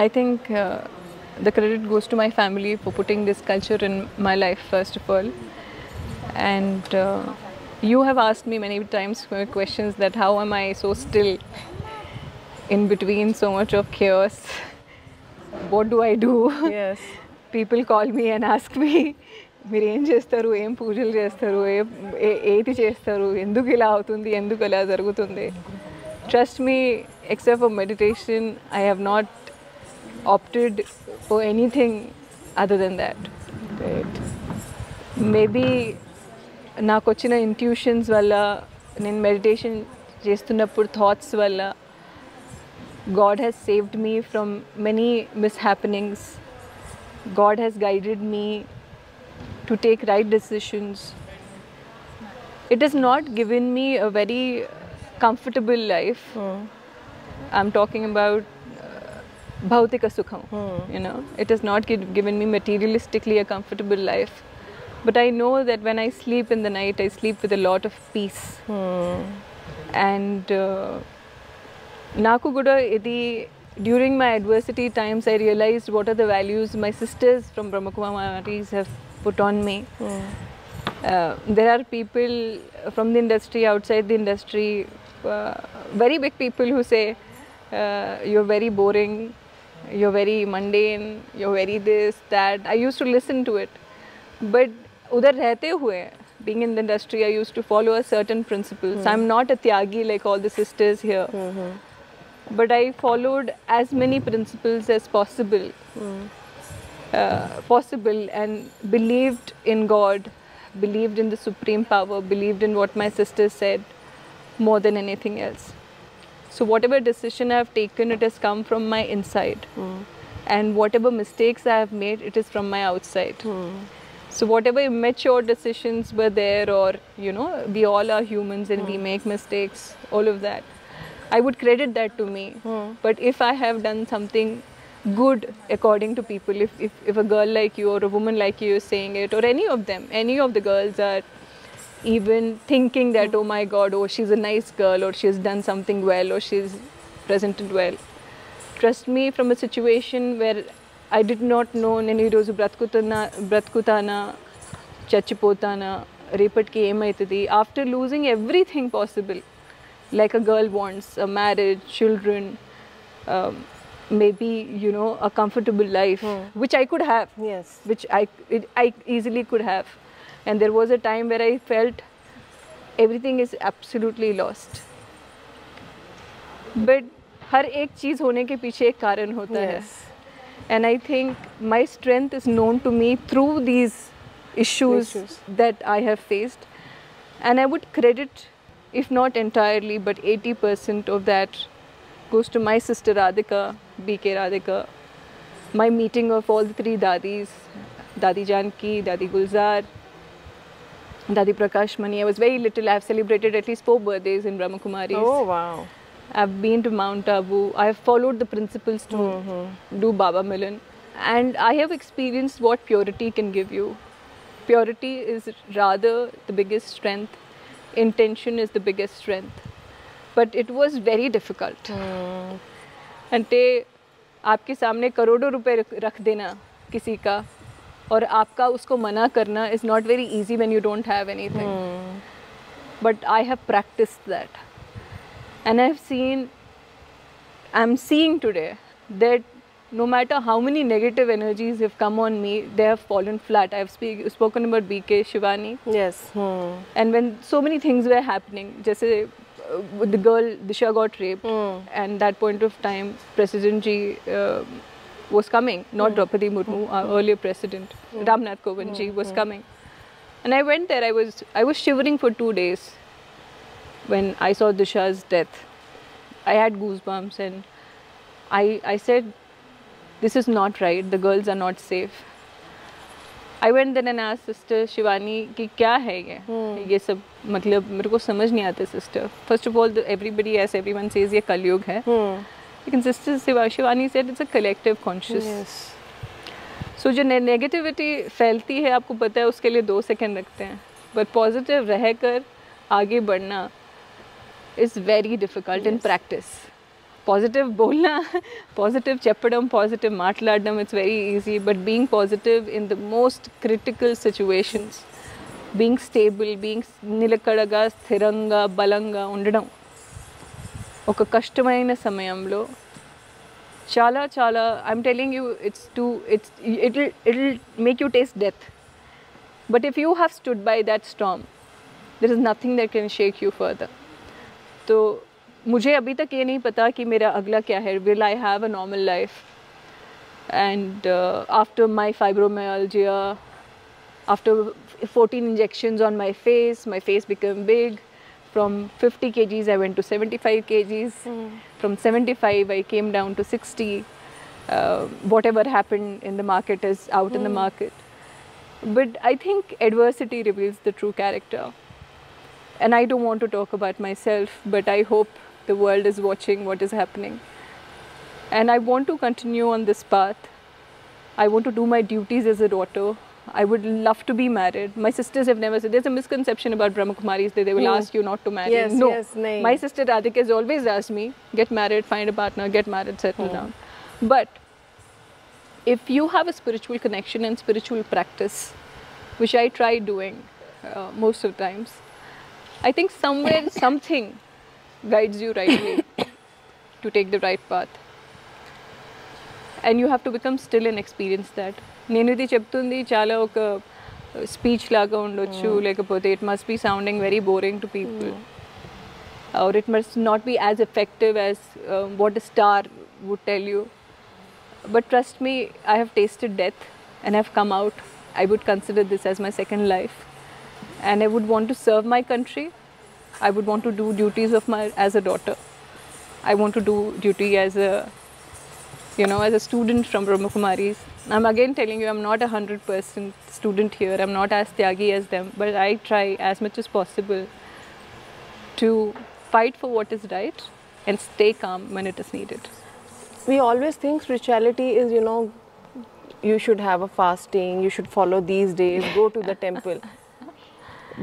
I think the credit goes to my family for putting this culture in my life, first of all. And you have asked me many times questions that how am I so still in between so much of chaos? What do I do? Yes. People call me and ask me, మీరు ఏం చేస్తారు, ఏం పూజలు చేస్తారు, ఏది చేస్తారు, ఎందుకు ఇలా అవుతుంది, ఎందుకు ఇలా జరుగుతుంది? Trust me, except for meditation, I have not opted for anything other than that. Great. Maybe నాకు వచ్చిన ఇంట్యూషన్స్ వల్ల, నేను మెడిటేషన్ చేస్తున్నప్పుడు థాట్స్ వల్ల, God has saved me from many mishappenings. God has guided me to take right decisions. It has not given me a very comfortable life. I'm talking about bhautika sukham. You know, it has not given me materialistically a comfortable life. But I know that when I sleep in the night, I sleep with a lot of peace. And naku kuda idi during my adversity times, I realized what are the values my sisters from Brahmakumaris have put on me. There are people from the industry, outside the industry, very big people who say, you're very boring, you're very mundane, you're very this, that. I used to listen to it. But udhar rehte hue, being in the industry, I used to follow a certain principles. I'm not a tyagi like all the sisters here. But I followed as many principles as possible. And believed in God, believed in the supreme power, believed in what my sisters said more than anything else. So whatever decision I have taken, it has come from my inside. And whatever mistakes I have made, it is from my outside. So whatever immature decisions were there, or you know, we all are humans and we make mistakes, all of that, I would credit that to me. But if I have done something good according to people, if a girl like you or a woman like you is saying it, or any of them, any of the girls are even thinking that, oh my God, oh she's a nice girl, or she's done something well, or she's presented well. Trust me, from a situation where I did not know nenu ee roju bratkutana chachipotana repatki emaitadi, after losing everything possible, like a girl wants, a marriage, children, maybe, you know, a comfortable life, which I could have. Yes. Which I easily could have. And there was a time where I felt everything is absolutely lost. But हर एक चीज़ होने के पीछे एक कारण होता है. And I think my strength is known to me through these issues that I have faced. And I would credit, if not entirely, but 80% of that goes to my sister Radhika, BK Radhika, my meeting of all the three dadis, Dadi Janki, Dadi Gulzar, Dadi Prakash Mani. I was very little. I have celebrated at least 4 birthdays in Brahmakumaris. Oh, wow. I've been to Mount Abu. I have followed the principles to do Baba Milan. And I have experienced what purity can give you. Purity is rather the biggest strength. Intention is the biggest strength. But it was very difficult. अंटे आपके सामने करोड़ों रुपए रख देना किसी का, और आपका उसको मना करना is not very easy when you don't have anything. But I have practiced that. And I'm seeing today that no matter how many negative energies have come on me, they have fallen flat. I've spoken about BK, Shivani. Yes. And when so many things were happening, just the girl Disha got raped, and that point of time, President Ji was coming, not Draupadi Murmu, our earlier president, Ramnath Kovind Ji was coming. And I went there. I was shivering for 2 days when I saw Disha's death. I had goosebumps, and I said, this is not right. The girls are not safe. I went then and asked Sister Shivani कि क्या है ये सब, मतलब मेरे को समझ नहीं आता sister. First of all, everybody, as everyone says, ये कलयुग है. लेकिन Sister Shivani said it's a collective consciousness. So जो negativity फैलती है, आपको पता है, उसके लिए 2 सेकंड लगते हैं. But positive रहकर आगे बढ़ना is very difficult in practice. Positive bolna, positive చెప్పడం, positive మాట్లాడడం, it's very easy. But being positive in the most critical situations, being stable, being నిలకడగా, స్థిరంగా, బలంగా ఉండడం ఒక కష్టమైన సమయంలో చాలా చాలా I'm telling you, it'll make you taste death. But if you have stood by that storm, there is nothing that can shake you further. तो मुझे अभी तक ये नहीं पता कि मेरा अगला क्या है. Will I have a normal life? And after my fibromyalgia, after 14 injections on my face became big. From 50 kgs I went to 75 kgs. From 75 I came down to 60. Whatever happened in the market is out in the market. But I think adversity reveals the true character. And I don't want to talk about myself, but I hope the world is watching what is happening. And I want to continue on this path. I want to do my duties as a daughter. I would love to be married. My sisters have never said, there's a misconception about Brahmakumaris that they will ask you not to marry. Yes, no. yes, nahin. My sister Radhika has always asked me, get married, find a partner, get married, settle down. But if you have a spiritual connection and spiritual practice, which I try doing most of the times, I think somewhere something guides you right way to take the right path. And you have to become still and experience that. నేను ఇది చెప్తుంది చాలా ఒక speech లాగా ఉండొచ్చు, లేకపోతే it must be sounding very boring to people, or it must not be as effective as what a star would tell you. But trust me, I have tasted death and I have come out. I would consider this as my second life, and I would want to serve my country. I would want to do duties of my as a daughter. I want to do duty as a, as a student from Brahmakumaris. I'm again telling you, I'm not 100% student here. I'm not as tyagi as them, but I try as much as possible to fight for what is right and stay calm when it is needed. We always think spirituality is, you should have a fasting, you should follow these days, go to the temple.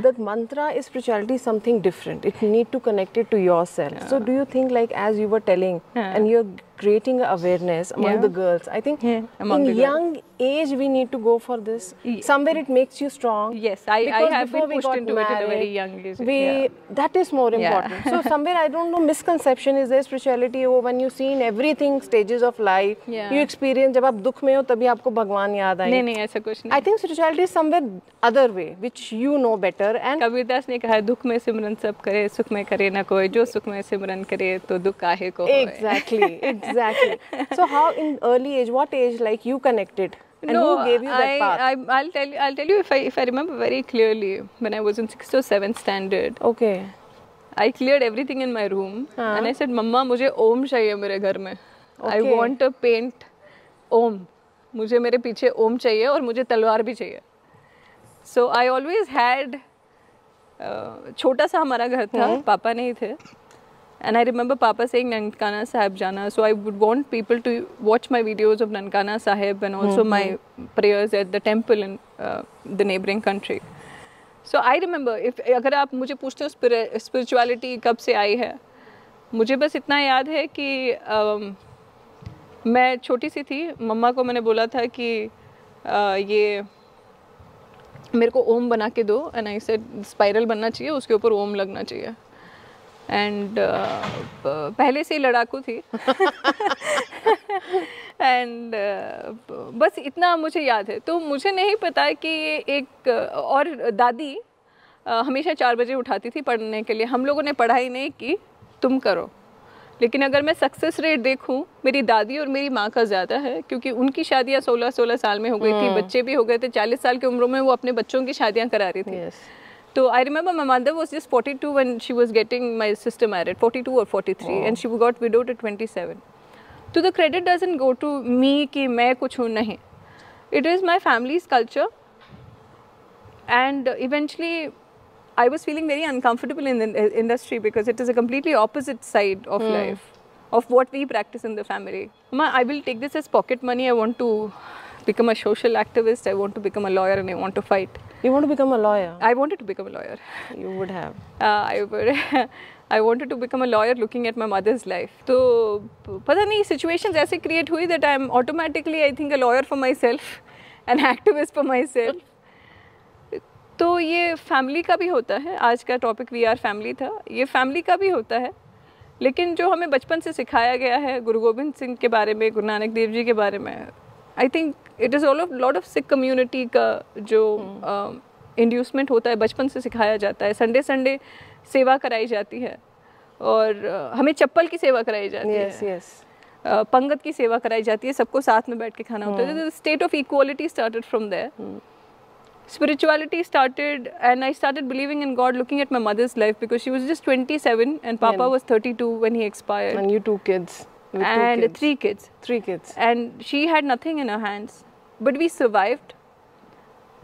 The mantra is spirituality is something different. It need to connect it to yourself. So do you think, like as you were telling, and you're creating awareness among the girls, I think in young age we need to go for this. Somewhere it makes you strong. Yes, I have been pushed into it at a very young age. That is more important. So somewhere, I don't know, misconception is there spirituality, when you see in everything stages of life, you experience, जब आप दुख में हो तभी आपको भगवान याद आए. नहीं ऐसा कुछ नहीं. I think spirituality is somewhere other way, which you know better. And Kabirdas ने कहा, दुख में सिमरन सब करे, सुख में करे ना कोई, जो सुख में सिमरन करे तो दुख काहे को होए. Exactly. So how in early age, what age like you connected? And who gave you that path? I'll tell you if I remember very clearly, when I was in 6th or 7th standard. Okay. I cleared everything in my room and I said, Mama, मुझे ओम चाहिए मेरे घर में. I want to paint ओम. मुझे मेरे पीछे ओम चाहिए और मुझे तलवार भी चाहिए. So I always had छोटा सा हमारा घर था, पापा नहीं थे. And I remember Papa saying Nankana Sahib Jana. So I would want people to watch my videos of Nankana Sahib and also my prayers at the temple in the neighboring country. So I remember, अगर आप मुझे पूछते हो spirituality कब से आई है, मुझे बस इतना याद है कि मैं छोटी सी थी, मम्मा को मैंने बोला था कि ये मेरे को ओम बना के दो. And I said स्पाइरल बनना चाहिए, उसके ऊपर ओम लगना चाहिए. एंड पहले से ही लड़ाकू थी. एंड बस इतना मुझे याद है. तो मुझे नहीं पता कि ये एक, और दादी हमेशा 4 बजे उठाती थी पढ़ने के लिए. हम लोगों ने पढ़ाई नहीं की, तुम करो. लेकिन अगर मैं सक्सेस रेट देखूं, मेरी दादी और मेरी माँ का ज़्यादा है, क्योंकि उनकी शादियाँ 16-16 साल में हो गई थी, बच्चे भी हो गए थे. 40 साल की उम्र में वो अपने बच्चों की शादियाँ करा रही थी. So I remember my mother was just 42 when she was getting my sister married, 42 or 43, and she got widowed at 27. So the credit doesn't go to me कि मैं कुछ हूँ, नहीं. It is my family's culture, and eventually I was feeling very uncomfortable in the industry because it is a completely opposite side of life, of what we practice in the family. Mama, I will take this as pocket money. I want to become a social activist. I want to become a lawyer, and I want to fight. You want to become a lawyer? I wanted to become a lawyer. You would have. I wanted to become a lawyer looking at my mother's life. तो पता नहीं situations ऐसे create हुई that I'm automatically I think a lawyer for myself, an activist for myself. तो ये family का भी होता है. आज का topic We Are Family था. ये family का भी होता है. लेकिन जो हमें बचपन से सिखाया गया है गुरु गोबिंद सिंह के बारे में, गुरु नानक देव जी के बारे में, I think it is all of lot of Sikh community का जो इंड्यूसमेंट होता है बचपन से सिखाया जाता है. संडे सेवा कराई जाती है और हमें चप्पल की सेवा कराई जाती है, पंगत की सेवा कराई जाती है, सबको साथ में बैठ के खाना होता है. State of equality started from there. Spirituality started and I started believing in God looking at my mother's life because she was just 27 and Papa was 32 when he expired. And you 2 kids. And 3 kids. 3 kids. And she had nothing in her hands. But we survived.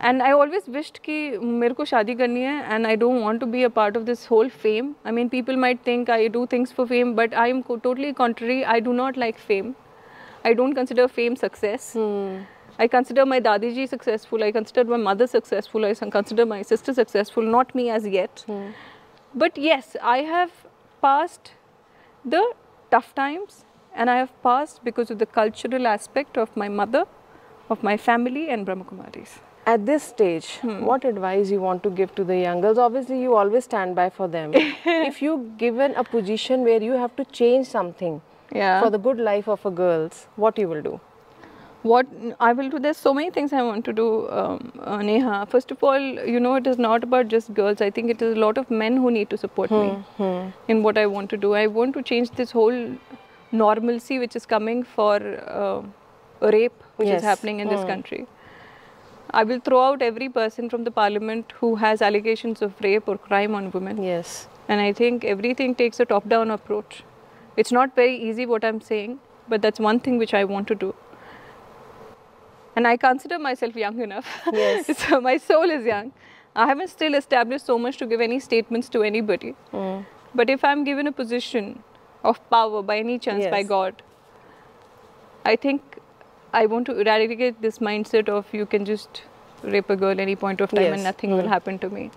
And I always wished कि मेरे को शादी करनी है and I don't want to be a part of this whole fame. I mean, people might think I do things for fame, but I am totally contrary. I do not like fame. I don't consider fame success. I consider my Dadi ji successful. I consider my mother successful. I consider my sister successful. Not me as yet. But yes, I have passed the tough times and I have passed because of the cultural aspect of my mother, of my family and Brahma Kumaris. At this stage, what advice you want to give to the young girls? Obviously, you always stand by for them. If you given a position where you have to change something for the good life of a girls, what you will do? What I will do, there's so many things I want to do, Neha. First of all, you know, it is not about just girls. I think it is a lot of men who need to support me in what I want to do. I want to change this whole normalcy which is coming for rape which is happening in this country. I will throw out every person from the parliament who has allegations of rape or crime on women. Yes. And I think everything takes a top-down approach. It's not very easy what I'm saying, but that's one thing which I want to do. And I consider myself young enough. Yes. So my soul is young. I haven't still established so much to give any statements to anybody. But if I'm given a position of power by any chance by God, I think I want to eradicate this mindset of you can just rape a girl any point of time and nothing will happen to me.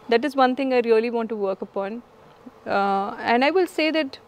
That is one thing I really want to work upon. And I will say that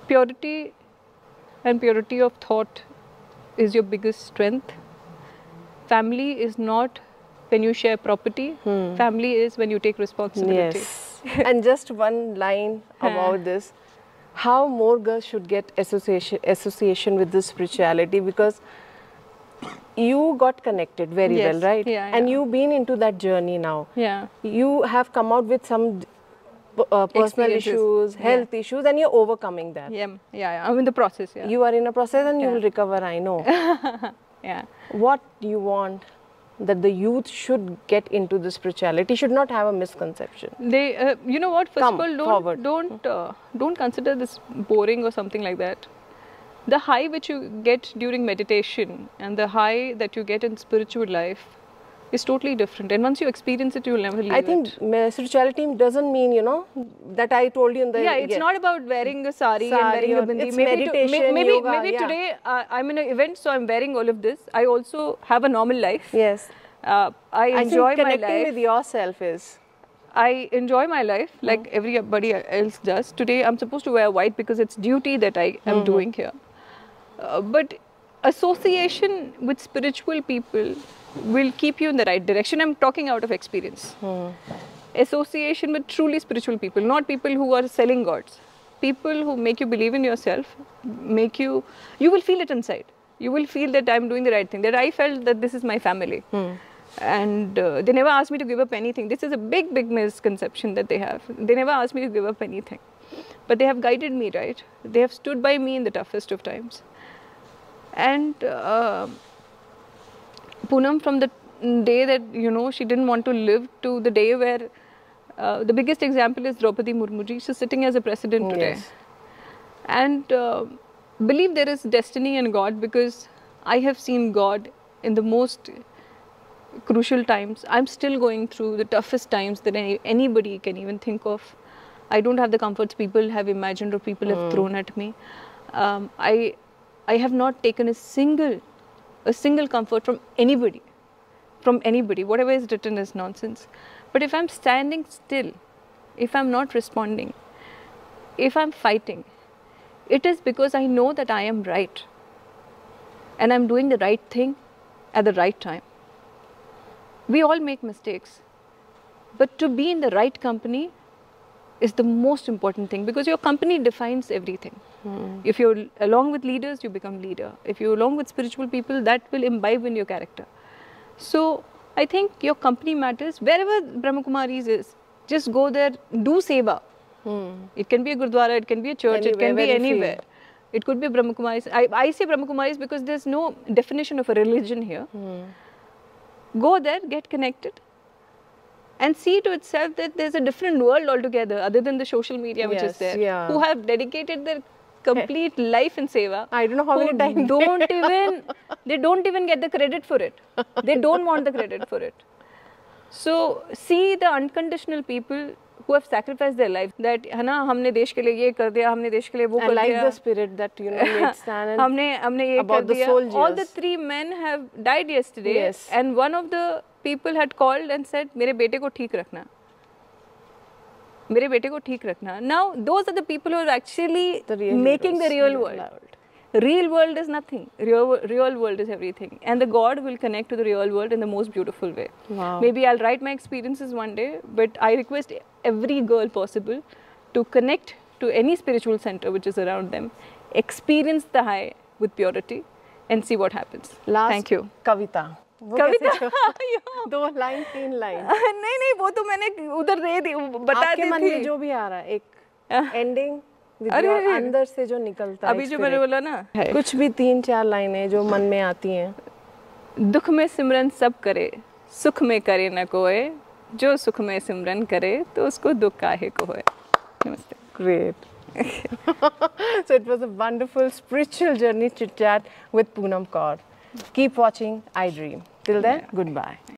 purity and purity of thought is your biggest strength. Family is not when you share property. Family is when you take responsibility. Yes. And just one line about this. How more girls should get association with this spirituality, because you got connected very well, right? And you've been into that journey now. You have come out with some personal issues, health issues, and you're overcoming that. I'm in the process. You are in a process and you will recover, I know. What do you want that the youth should get into the spirituality? Should not have a misconception. They, you know what? First of all, don't consider this boring or something like that. The high which you get during meditation and the high that you get in spiritual life is totally different, and once you experience it, you will never leave it. I think spirituality doesn't mean, you know, that I told you in the it's not about wearing a sari and wearing a bindi. It's meditation, yoga, maybe today I'm in an event, so I'm wearing all of this. I also have a normal life. Yes. I enjoy my life. Connecting with yourself is. I enjoy my life like everybody else does. Today I'm supposed to wear white because it's duty that I am doing here. But association with spiritual people will keep you in the right direction. I'm talking out of experience. Association with truly spiritual people, not people who are selling gods. People who make you believe in yourself, you will feel it inside. You will feel that I'm doing the right thing, that I felt that this is my family. And they never asked me to give up anything. This is a big, big misconception that they have. They never asked me to give up anything. But they have guided me, right? They have stood by me in the toughest of times. And Poonam, from the day that, you know, she didn't want to live to the day where the biggest example is Draupadi Murmu ji. She's sitting as a president today. And believe there is destiny in God, because I have seen God in the most crucial times. I'm still going through the toughest times that anybody can even think of. I don't have the comforts people have imagined or people have thrown at me. I have not taken a single comfort from anybody. Whatever is written is nonsense. But if I'm standing still if I'm not responding, if I'm fighting, it is because I know that I am right and I'm doing the right thing at the right time. We all make mistakes, but to be in the right company is the most important thing, because your company defines everything. If you're along with leaders, you become leader. If you're along with spiritual people, that will imbibe in your character. So I think your company matters. Wherever Brahma Kumaris is, just go there, do seva. It can be a Gurdwara, it can be a church, it can be anywhere. It could be Brahma Kumaris. I say Brahma Kumaris because there's no definition of a religion here. Go there, get connected, and see to itself that there's a different world altogether other than the social media which is there. Yeah. Who have dedicated their complete life in seva. I don't know how many times they don't even get the credit for it. They don't want the credit for it. So see the unconditional people who have sacrificed their life. That है ना, हमने देश के लिए ये कर दिया, हमने देश के लिए वो कर दिया. I like the spirit that made stand. हमने ये about कर the दिया. soldiers. All the 3 men have died yesterday. Yes. And one of the people had called and said, मेरे बेटे को ठीक रखना. मेरे बेटे को ठीक रखना. Now those are the people who are actually making the real world. Real world is nothing. Real world is everything. And the God will connect to the real world in the most beautiful way. Wow. Maybe I'll write my experiences one day, but I request every girl possible to connect to any spiritual center which is around them, experience the high with purity, and see what happens. Last Thank you. Kavita. Kavita 2 line 3 line. नहीं वो तो मैंने उधर दे दी, बता दी थी. आपके मन में जो भी आ रहा है, एक एंडिंग अंदर से जो निकलता है. अभी जो मैंने बोला ना, कुछ भी 3-4 लाइनें जो मन में आती हैं. दुख में सिमरन सब करे, सुख में करे न कोई, जो सुख में सिमरन करे तो उसको दुख काहे को होए. नमस्ते. Great. So it was a wonderful spiritual journey chit chat with Poonam Kaur. Keep watching iDream. Till then, goodbye.